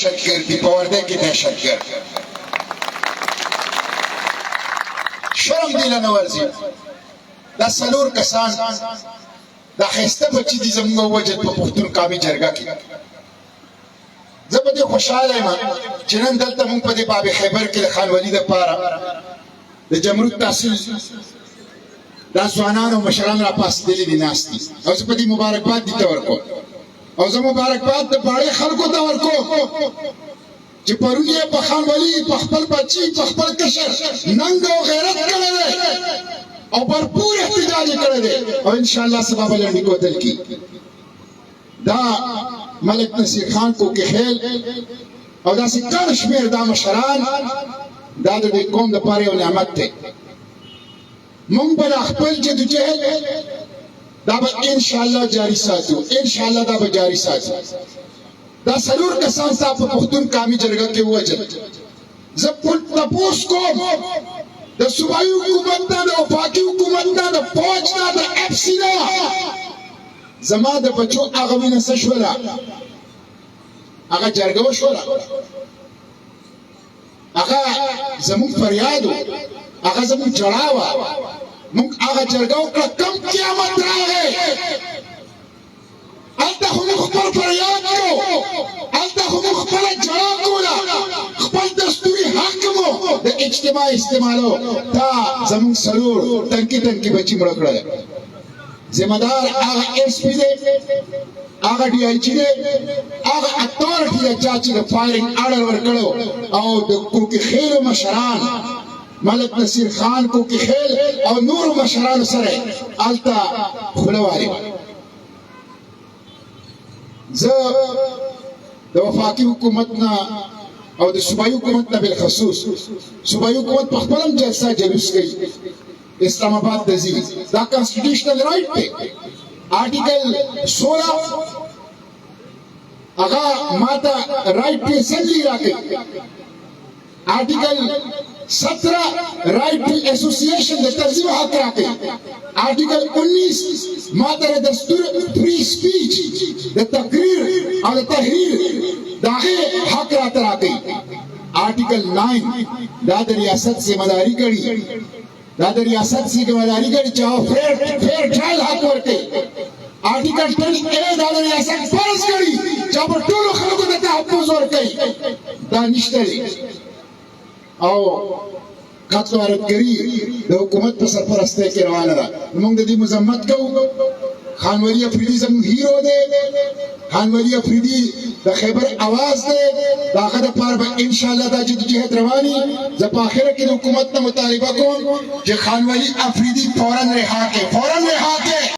دهشتگردی په ورده کې دهشتګرد شرم دی له نه ورځي دا څلور کسان دا ښایسته بچي دي زموږ وجد په پښتون قومي جرګه کې زه په دې خوشحاله یم چې نن دلته موږ په دې باب خیبر کې د خان ولي دپاره د جمرود تحصیل دا ځوانان او مشران راپاڅېدلي دي ناست دي او زه په دې مبارکباد دې ته ورکوم او زه مبارکباد د باړې خلکو ته ورکوم چې پرون یې په خان ولي په خپل بچي په خپل کشر ننګ او غیرت کړی دی او بھرپور احتجاج یې کړی دی او انشاءالله سبا به لنډي کوتل کی دا ملک نصیر خان کو کې خیل او داسې ګڼ شمېر دا مشران دا د دې قوم دپاره یو نعمت دی مونږ به خپل جدوجهد دا به انشاءالله جاری ساتو انشاءالله دا به جاری ساتو دا څلور کسان ستا په پښتون قومي جرګه کې ووژل زه تپوس کوم د صوبایي حکومت نه د وفاقي حکومت نه د فوج نه د اف سي نه زما د بچو هغه وینه څه شوله هغه جرګه وشوله هغه زموږ فریاد و هغه زموږ ژړا وه موږ هغه جرګه وکړه کم قیامت راغی هلته خو موږ خپل فریاد کوو هلته خو موږ خپله ژړا کوله خپل دستوري حق مو د اجتماع استعمالو دا زموږ څلور ټنکي ټنکي بچي مړه کړل ذمہ دار هغه ایس پی دی هغه ډي آی جي دی هغه اتھارټي دی چې د فایرینګ آرډر ورکړو او د کوکي خیلو مشران ملک نصیر خان کوکي خیل او نور مشران سره التا خلواري زه د وفاقي حکومت نه او د صوبایي حکومت نه بالخصوص صوبایي حکومت په خپل هم جلسه جلوس کوي اسلام آباد ته ځي دا کانسټیټیوشنل رائټ دی آرټیکل 16 هغه ماته رائټ ټو اسمبلی راکوي آرټیکل 17 رائٹ ٹو ایسوسیشن د تنظیم حق راکوي آرټیکل 19 ماته د دستور فری سپیچ د تقریر او د تحریر دغه حق راکوي آرټیکل 9 دا د ریاست ذمہ داری کړي دا د ریاست ذمہ داری کړي چې فیر ټرایل حق ورکوي آرټیکل 10 دا د ریاست فرض کړي چې په ټولو خلکو ته تحفظ ورکوي دا نشته او قتل وارتګري د حکومت په سرپرستۍ کې روانه ده موږ د دې مذمت کوو خان ولی افریدي زموږ هیرو دی خان ولی افریدي د خیبر اواز دی د هغه دپاره به انشاءالله دا جدوجهد رواني زه په آخره کې د حکومت نه مطالبه کوم چې خان ولی افریدي فورا رها کړي